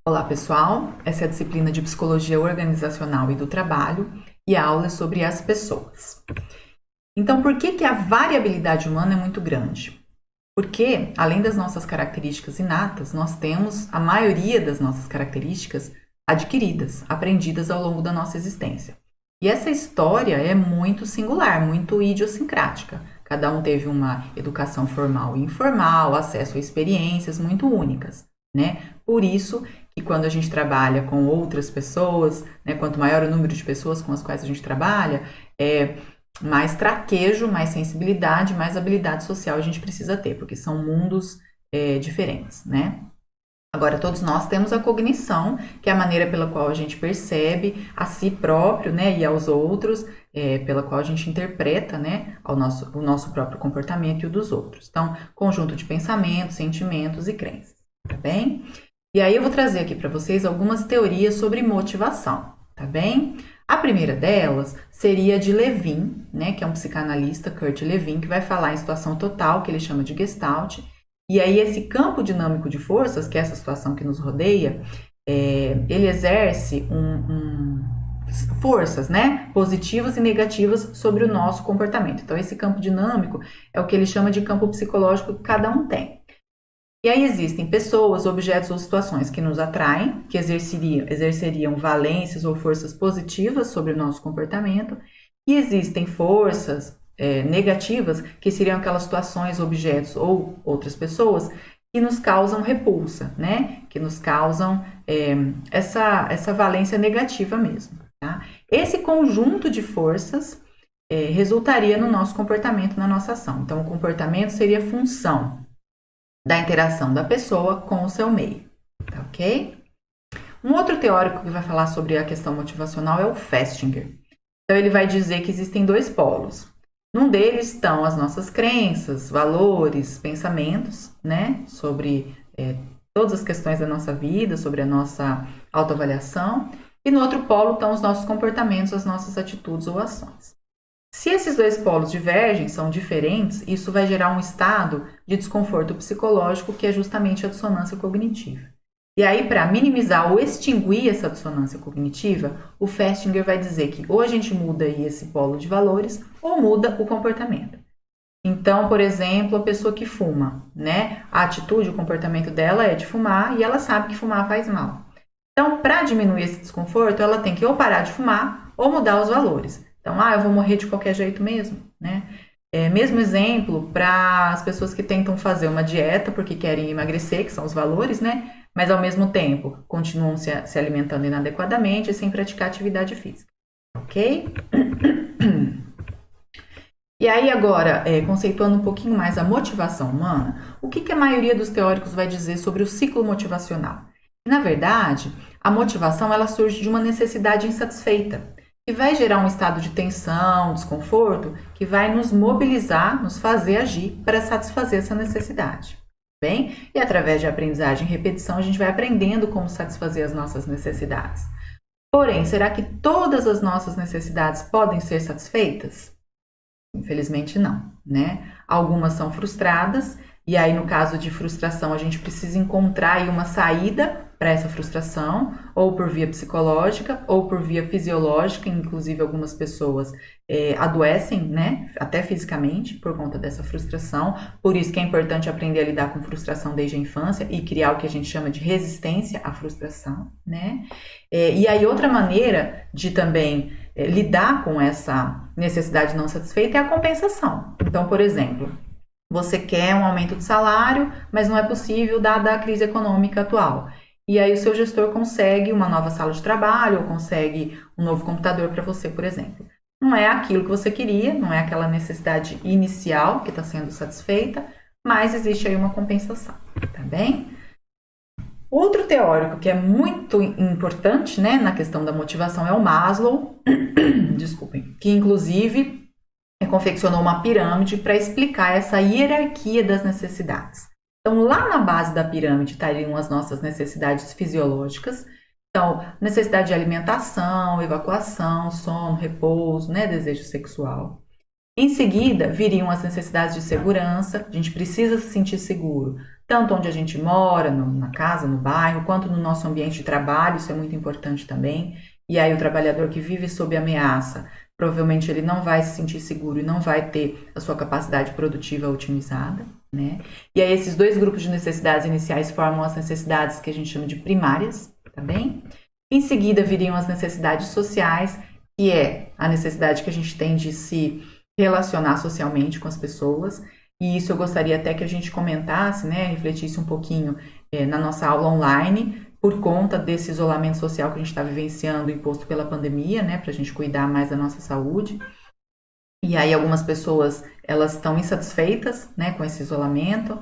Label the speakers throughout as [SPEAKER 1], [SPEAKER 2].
[SPEAKER 1] Olá, pessoal. Essa é a disciplina de Psicologia Organizacional e do Trabalho e a aula é sobre as pessoas. Então, por que a variabilidade humana é muito grande? Porque, além das nossas características inatas, nós temos a maioria das nossas características adquiridas, aprendidas ao longo da nossa existência. E essa história é muito singular, muito idiosincrática. Cada um teve uma educação formal e informal, acesso a experiências muito únicas, né? Por isso que quando a gente trabalha com outras pessoas, né, quanto maior o número de pessoas com as quais a gente trabalha, mais traquejo, mais sensibilidade, mais habilidade social a gente precisa ter, porque são mundos diferentes, né? Agora, todos nós temos a cognição, que é a maneira pela qual a gente percebe a si próprio, né, e aos outros, pela qual a gente interpreta, né, o nosso próprio comportamento e o dos outros. Então, conjunto de pensamentos, sentimentos e crenças, tá bem? E aí eu vou trazer aqui para vocês algumas teorias sobre motivação, tá bem? A primeira delas seria de Levin, né, que é um psicanalista, Kurt Lewin, que vai falar em situação total, que ele chama de Gestalt. E aí esse campo dinâmico de forças, que é essa situação que nos rodeia, ele exerce forças, né, positivas e negativas sobre o nosso comportamento. Então esse campo dinâmico é o que ele chama de campo psicológico que cada um tem. E aí existem pessoas, objetos ou situações que nos atraem, que exerceriam valências ou forças positivas sobre o nosso comportamento, e existem forças negativas, que seriam aquelas situações, objetos ou outras pessoas que nos causam repulsa, né? Que nos causam essa valência negativa mesmo. Tá? Esse conjunto de forças resultaria no nosso comportamento, na nossa ação. Então, o comportamento seria função da interação da pessoa com o seu meio, tá ok? Um outro teórico que vai falar sobre a questão motivacional é o Festinger. Então, ele vai dizer que existem dois polos. Num deles estão as nossas crenças, valores, pensamentos, né? Sobre todas as questões da nossa vida, sobre a nossa autoavaliação. E no outro polo estão os nossos comportamentos, as nossas atitudes ou ações. Se esses dois polos divergem, são diferentes, isso vai gerar um estado de desconforto psicológico, que é justamente a dissonância cognitiva. E aí, para minimizar ou extinguir essa dissonância cognitiva, o Festinger vai dizer que ou a gente muda aí esse polo de valores ou muda o comportamento. Então, por exemplo, a pessoa que fuma, né? A atitude, o comportamento dela é de fumar e ela sabe que fumar faz mal. Então, para diminuir esse desconforto, ela tem que ou parar de fumar ou mudar os valores. Então, eu vou morrer de qualquer jeito mesmo, né? Mesmo exemplo para as pessoas que tentam fazer uma dieta porque querem emagrecer, que são os valores, né? Mas ao mesmo tempo continuam se alimentando inadequadamente e sem praticar atividade física, ok? E aí agora, conceituando um pouquinho mais a motivação humana, o que a maioria dos teóricos vai dizer sobre o ciclo motivacional? Na verdade, a motivação ela surge de uma necessidade insatisfeita, que vai gerar um estado de tensão, desconforto, que vai nos mobilizar, nos fazer agir para satisfazer essa necessidade. Bem? E através de aprendizagem e repetição, a gente vai aprendendo como satisfazer as nossas necessidades. Porém, será que todas as nossas necessidades podem ser satisfeitas? Infelizmente não, né? Algumas são frustradas, e aí no caso de frustração a gente precisa encontrar aí uma saída para essa frustração, ou por via psicológica, ou por via fisiológica, inclusive algumas pessoas adoecem, né? Até fisicamente, por conta dessa frustração, por isso que é importante aprender a lidar com frustração desde a infância e criar o que a gente chama de resistência à frustração, né? E aí outra maneira de também lidar com essa necessidade não satisfeita é a compensação. Então, por exemplo, você quer um aumento de salário, mas não é possível dada a crise econômica atual. E aí o seu gestor consegue uma nova sala de trabalho ou consegue um novo computador para você, por exemplo. Não é aquilo que você queria, não é aquela necessidade inicial que está sendo satisfeita, mas existe aí uma compensação, tá bem? Outro teórico que é muito importante, né, na questão da motivação é o Maslow, desculpem, que inclusive confeccionou uma pirâmide para explicar essa hierarquia das necessidades. Então, lá na base da pirâmide estariam as nossas necessidades fisiológicas. Então, necessidade de alimentação, evacuação, sono, repouso, né, desejo sexual. Em seguida, viriam as necessidades de segurança. A gente precisa se sentir seguro, tanto onde a gente mora, na casa, no bairro, quanto no nosso ambiente de trabalho, isso é muito importante também. E aí o trabalhador que vive sob ameaça, provavelmente ele não vai se sentir seguro e não vai ter a sua capacidade produtiva otimizada, né? E aí esses dois grupos de necessidades iniciais formam as necessidades que a gente chama de primárias, tá bem? Em seguida viriam as necessidades sociais, que é a necessidade que a gente tem de se relacionar socialmente com as pessoas, e isso eu gostaria até que a gente comentasse, né, refletisse um pouquinho na nossa aula online, por conta desse isolamento social que a gente está vivenciando, imposto pela pandemia, né, para a gente cuidar mais da nossa saúde. E aí algumas pessoas, elas estão insatisfeitas, né, com esse isolamento,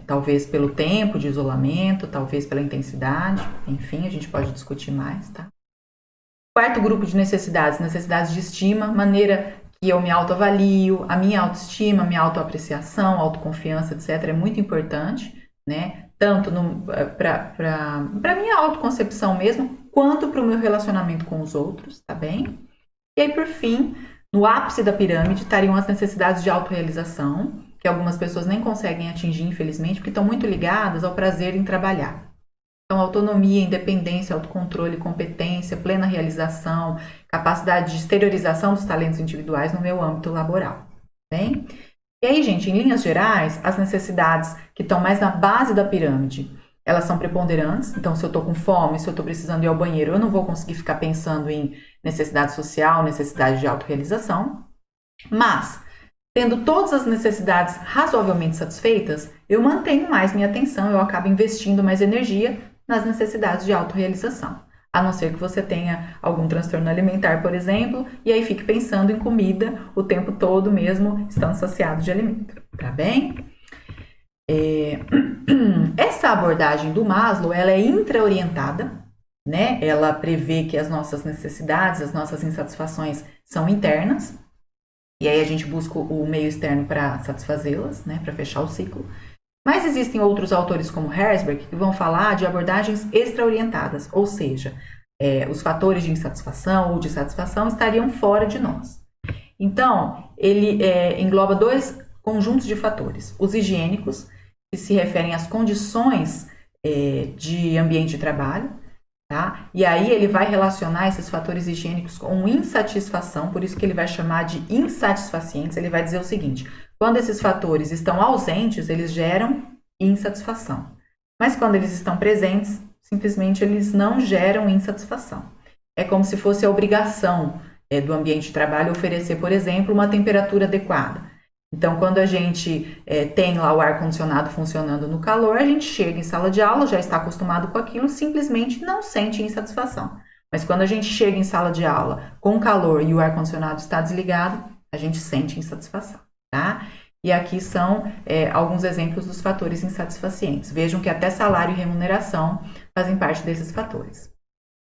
[SPEAKER 1] talvez pelo tempo de isolamento, talvez pela intensidade, enfim, a gente pode discutir mais, tá? Quarto grupo de necessidades, necessidades de estima, maneira que eu me autoavalio, a minha autoestima, minha autoapreciação, autoconfiança, etc. é muito importante, né? Tanto para minha autoconcepção mesmo, quanto para o meu relacionamento com os outros, tá bem? E aí, por fim, no ápice da pirâmide estariam as necessidades de autorrealização, que algumas pessoas nem conseguem atingir, infelizmente, porque estão muito ligadas ao prazer em trabalhar. Então, autonomia, independência, autocontrole, competência, plena realização, capacidade de exteriorização dos talentos individuais no meu âmbito laboral, bem? E aí, gente, em linhas gerais, as necessidades que estão mais na base da pirâmide, elas são preponderantes. Então, se eu estou com fome, se eu estou precisando ir ao banheiro, eu não vou conseguir ficar pensando em necessidade social, necessidade de autorrealização. Mas, tendo todas as necessidades razoavelmente satisfeitas, eu mantenho mais minha atenção, eu acabo investindo mais energia nas necessidades de autorrealização. A não ser que você tenha algum transtorno alimentar, por exemplo, e aí fique pensando em comida o tempo todo mesmo, estando saciado de alimento, tá bem? Essa abordagem do Maslow, ela é intraorientada, né? Ela prevê que as nossas necessidades, as nossas insatisfações são internas, e aí a gente busca o meio externo para satisfazê-las, né? Para fechar o ciclo. Mas existem outros autores como Herzberg que vão falar de abordagens extraorientadas, ou seja, os fatores de insatisfação ou de satisfação estariam fora de nós. Então, ele engloba dois conjuntos de fatores. Os higiênicos, que se referem às condições de ambiente de trabalho, tá? E aí ele vai relacionar esses fatores higiênicos com insatisfação, por isso que ele vai chamar de insatisfacientes. Ele vai dizer o seguinte: quando esses fatores estão ausentes, eles geram insatisfação. Mas quando eles estão presentes, simplesmente eles não geram insatisfação. É como se fosse a obrigação do ambiente de trabalho oferecer, por exemplo, uma temperatura adequada. Então, quando a gente tem lá o ar-condicionado funcionando no calor, a gente chega em sala de aula, já está acostumado com aquilo, simplesmente não sente insatisfação. Mas quando a gente chega em sala de aula com calor e o ar-condicionado está desligado, a gente sente insatisfação. Tá? E aqui são alguns exemplos dos fatores insatisfacientes. Vejam que até salário e remuneração fazem parte desses fatores.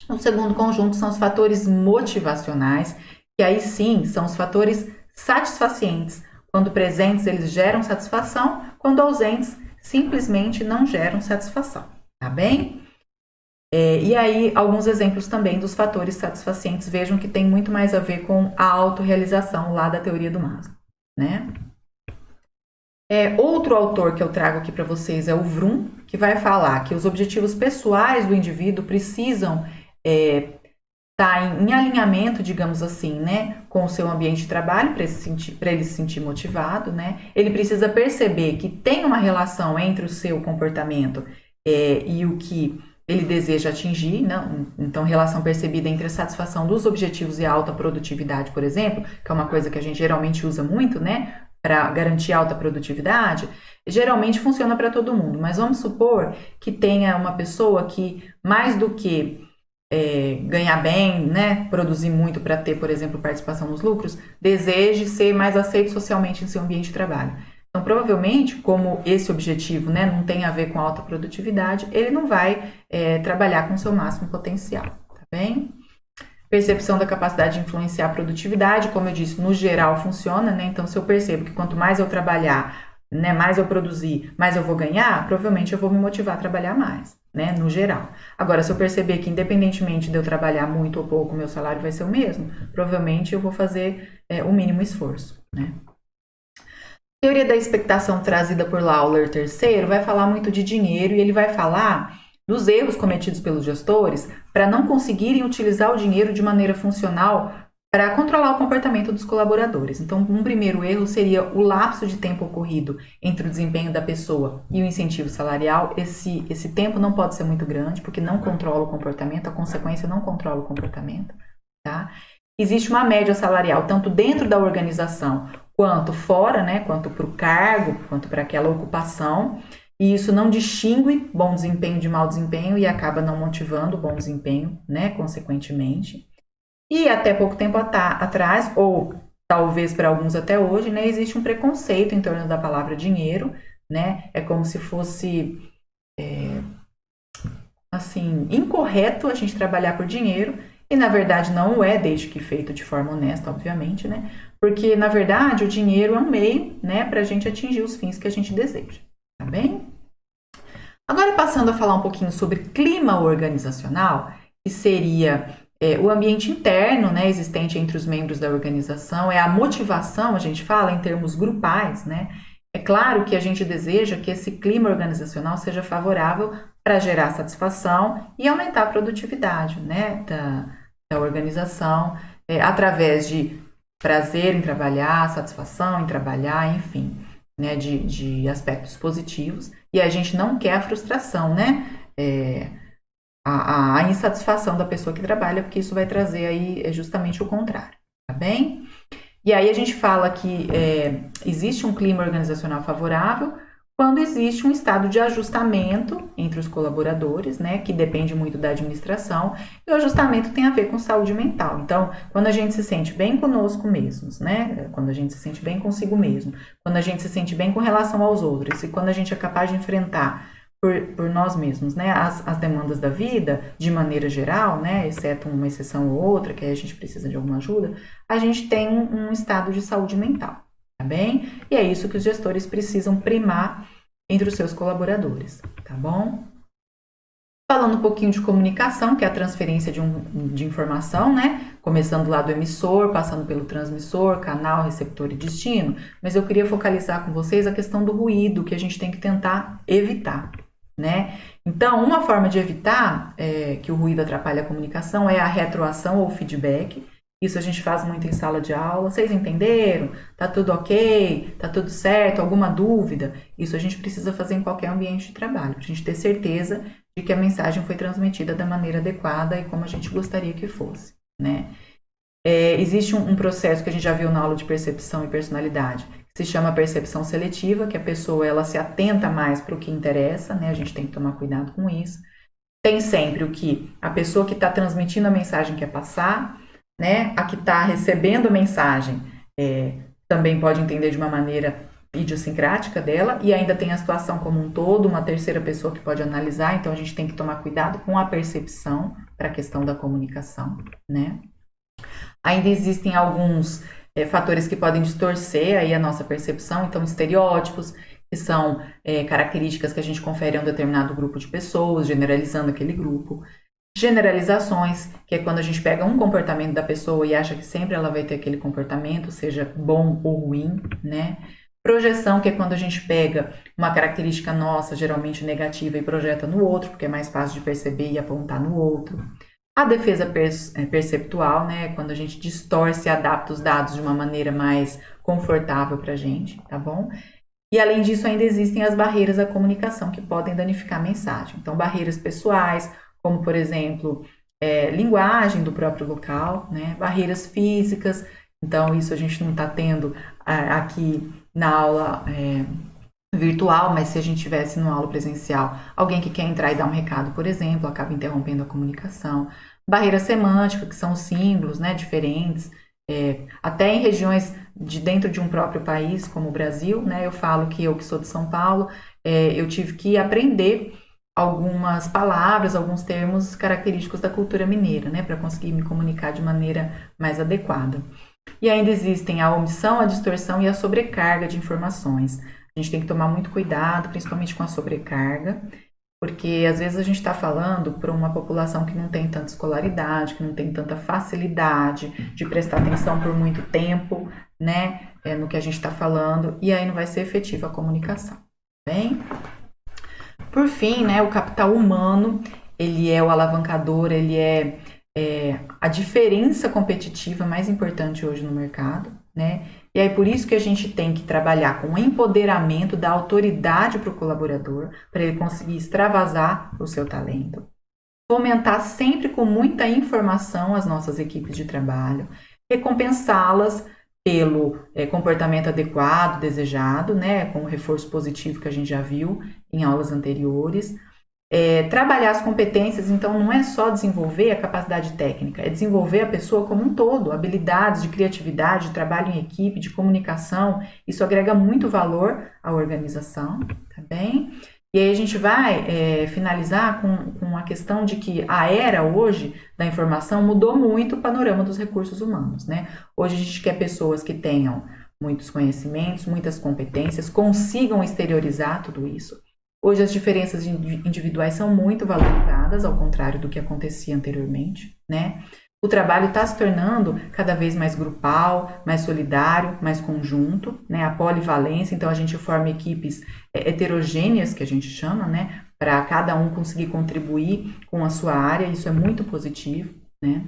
[SPEAKER 1] O segundo conjunto são os fatores motivacionais, que aí sim são os fatores satisfacientes. Quando presentes, eles geram satisfação, quando ausentes, simplesmente não geram satisfação. Tá bem? E aí, alguns exemplos também dos fatores satisfacientes. Vejam que tem muito mais a ver com a autorrealização lá da teoria do Maslow. Né? Outro autor que eu trago aqui para vocês é o Vroom, que vai falar que os objetivos pessoais do indivíduo precisam estar em alinhamento, digamos assim, né, com o seu ambiente de trabalho, para ele se sentir motivado. Né? Ele precisa perceber que tem uma relação entre o seu comportamento e o que ele deseja atingir, né? Então, relação percebida entre a satisfação dos objetivos e a alta produtividade, por exemplo, que é uma coisa que a gente geralmente usa muito, né, para garantir alta produtividade, geralmente funciona para todo mundo, mas vamos supor que tenha uma pessoa que, mais do que ganhar bem, né, produzir muito para ter, por exemplo, participação nos lucros, deseje ser mais aceito socialmente em seu ambiente de trabalho. Então, provavelmente, como esse objetivo, né, não tem a ver com alta produtividade, ele não vai trabalhar com seu máximo potencial, tá bem? Percepção da capacidade de influenciar a produtividade, como eu disse, no geral funciona, né? Então, se eu percebo que quanto mais eu trabalhar, né, mais eu produzir, mais eu vou ganhar, provavelmente eu vou me motivar a trabalhar mais, né, no geral. Agora, se eu perceber que independentemente de eu trabalhar muito ou pouco, meu salário vai ser o mesmo, provavelmente eu vou fazer o mínimo esforço, né? A teoria da expectação trazida por Lawler III vai falar muito de dinheiro e ele vai falar dos erros cometidos pelos gestores para não conseguirem utilizar o dinheiro de maneira funcional para controlar o comportamento dos colaboradores. Então, um primeiro erro seria o lapso de tempo ocorrido entre o desempenho da pessoa e o incentivo salarial. Esse tempo não pode ser muito grande, porque não controla o comportamento, a consequência não controla o comportamento, tá? Existe uma média salarial, tanto dentro da organização, quanto fora, né? Quanto para o cargo, quanto para aquela ocupação. E isso não distingue bom desempenho de mau desempenho e acaba não motivando o bom desempenho, né? Consequentemente. E até pouco tempo atrás, ou talvez para alguns até hoje, né, existe um preconceito em torno da palavra dinheiro, né? É como se fosse, assim, incorreto a gente trabalhar por dinheiro, e na verdade não é, desde que feito de forma honesta, obviamente, né? Porque na verdade o dinheiro é um meio, né, para a gente atingir os fins que a gente deseja, tá bem? Agora passando a falar um pouquinho sobre clima organizacional, que seria o ambiente interno, né, existente entre os membros da organização, é a motivação, a gente fala em termos grupais, né? É claro que a gente deseja que esse clima organizacional seja favorável para gerar satisfação e aumentar a produtividade, né, da organização, através de prazer em trabalhar, satisfação em trabalhar, enfim, né, de aspectos positivos. E a gente não quer a frustração, né? A insatisfação da pessoa que trabalha, porque isso vai trazer aí justamente o contrário, tá bem? E aí a gente fala que existe um clima organizacional favorável quando existe um estado de ajustamento entre os colaboradores, né, que depende muito da administração, e o ajustamento tem a ver com saúde mental. Então, quando a gente se sente bem conosco mesmos, né, quando a gente se sente bem consigo mesmo, quando a gente se sente bem com relação aos outros, e quando a gente é capaz de enfrentar por nós mesmos, né, as demandas da vida, de maneira geral, né, exceto uma exceção ou outra, que aí a gente precisa de alguma ajuda, a gente tem um estado de saúde mental, tá bem? E é isso que os gestores precisam primar entre os seus colaboradores, tá bom? Falando um pouquinho de comunicação, que é a transferência de informação, né? Começando lá do emissor, passando pelo transmissor, canal, receptor e destino, mas eu queria focalizar com vocês a questão do ruído, que a gente tem que tentar evitar, né? Então, uma forma de evitar que o ruído atrapalhe a comunicação é a retroação ou feedback. Isso a gente faz muito em sala de aula. Vocês entenderam? Tá tudo ok? Tá tudo certo? Alguma dúvida? Isso a gente precisa fazer em qualquer ambiente de trabalho, para a gente ter certeza de que a mensagem foi transmitida da maneira adequada e como a gente gostaria que fosse, né? Existe um processo que a gente já viu na aula de percepção e personalidade, que se chama percepção seletiva, que a pessoa ela se atenta mais para o que interessa, né? A gente tem que tomar cuidado com isso. Tem sempre o que a pessoa que está transmitindo a mensagem quer passar, né? A que está recebendo a mensagem também pode entender de uma maneira idiosincrática dela, e ainda tem a situação como um todo, uma terceira pessoa que pode analisar, então a gente tem que tomar cuidado com a percepção para a questão da comunicação, né? Ainda existem alguns fatores que podem distorcer aí a nossa percepção, então estereótipos, que são características que a gente confere a um determinado grupo de pessoas, generalizando aquele grupo. Generalizações, que é quando a gente pega um comportamento da pessoa e acha que sempre ela vai ter aquele comportamento, seja bom ou ruim, né? Projeção, que é quando a gente pega uma característica nossa, geralmente negativa, e projeta no outro, porque é mais fácil de perceber e apontar no outro. A defesa perceptual, né? Quando a gente distorce e adapta os dados de uma maneira mais confortável para a gente, tá bom? E além disso, ainda existem as barreiras à comunicação que podem danificar a mensagem. Então, barreiras pessoais, como por exemplo, linguagem do próprio local, né? Barreiras físicas, então isso a gente não está tendo aqui na aula virtual, mas se a gente tivesse numa aula presencial, alguém que quer entrar e dar um recado, por exemplo, acaba interrompendo a comunicação. Barreira semântica, que são os símbolos, né, diferentes, até em regiões de dentro de um próprio país, como o Brasil, né, eu falo que eu que sou de São Paulo, eu tive que aprender algumas palavras, alguns termos característicos da cultura mineira, né, para conseguir me comunicar de maneira mais adequada. E ainda existem a omissão, a distorção e a sobrecarga de informações. A gente tem que tomar muito cuidado, principalmente com a sobrecarga, porque às vezes a gente está falando para uma população que não tem tanta escolaridade, que não tem tanta facilidade de prestar atenção por muito tempo, né? no que a gente está falando, e aí não vai ser efetiva a comunicação, bem? Por fim, né, o capital humano, ele é o alavancador, ele é a diferença competitiva mais importante hoje no mercado, né? E aí por isso que a gente tem que trabalhar com o empoderamento da autoridade para o colaborador, para ele conseguir extravasar o seu talento. Fomentar sempre com muita informação as nossas equipes de trabalho, recompensá-las pelo comportamento adequado, desejado, né, com o reforço positivo que a gente já viu em aulas anteriores. Trabalhar as competências, então, não é só desenvolver a capacidade técnica, é desenvolver a pessoa como um todo, habilidades de criatividade, de trabalho em equipe, de comunicação, isso agrega muito valor à organização, tá bem? E aí a gente vai finalizar com a questão de que a era hoje da informação mudou muito o panorama dos recursos humanos, né? Hoje a gente quer pessoas que tenham muitos conhecimentos, muitas competências, consigam exteriorizar tudo isso. Hoje as diferenças individuais são muito valorizadas, ao contrário do que acontecia anteriormente, né? O trabalho está se tornando cada vez mais grupal, mais solidário, mais conjunto, né? A polivalência, então a gente forma equipes heterogêneas, que a gente chama, né? Para cada um conseguir contribuir com a sua área, isso é muito positivo, né?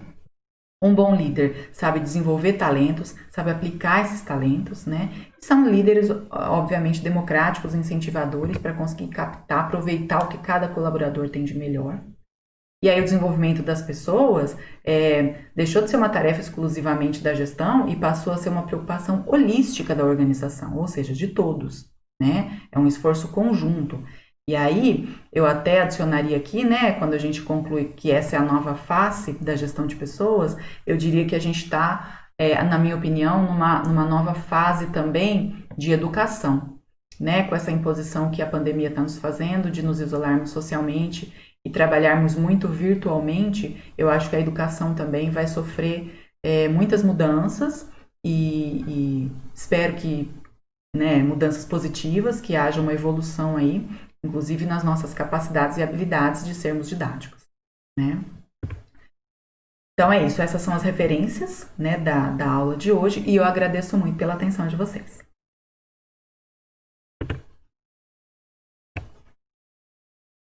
[SPEAKER 1] Um bom líder sabe desenvolver talentos, sabe aplicar esses talentos, né? São líderes, obviamente, democráticos, incentivadores para conseguir captar, aproveitar o que cada colaborador tem de melhor. E aí o desenvolvimento das pessoas deixou de ser uma tarefa exclusivamente da gestão e passou a ser uma preocupação holística da organização, ou seja, de todos, né? É um esforço conjunto. E aí, eu até adicionaria aqui, né, quando a gente conclui que essa é a nova face da gestão de pessoas, eu diria que a gente está, na minha opinião, numa nova fase também de educação, né, com essa imposição que a pandemia está nos fazendo, de nos isolarmos socialmente e trabalharmos muito virtualmente. Eu acho que a educação também vai sofrer muitas mudanças e espero que, né, mudanças positivas, que haja uma evolução aí, inclusive nas nossas capacidades e habilidades de sermos didáticos, né? Então é isso, essas são as referências, né, da aula de hoje, e eu agradeço muito pela atenção de vocês.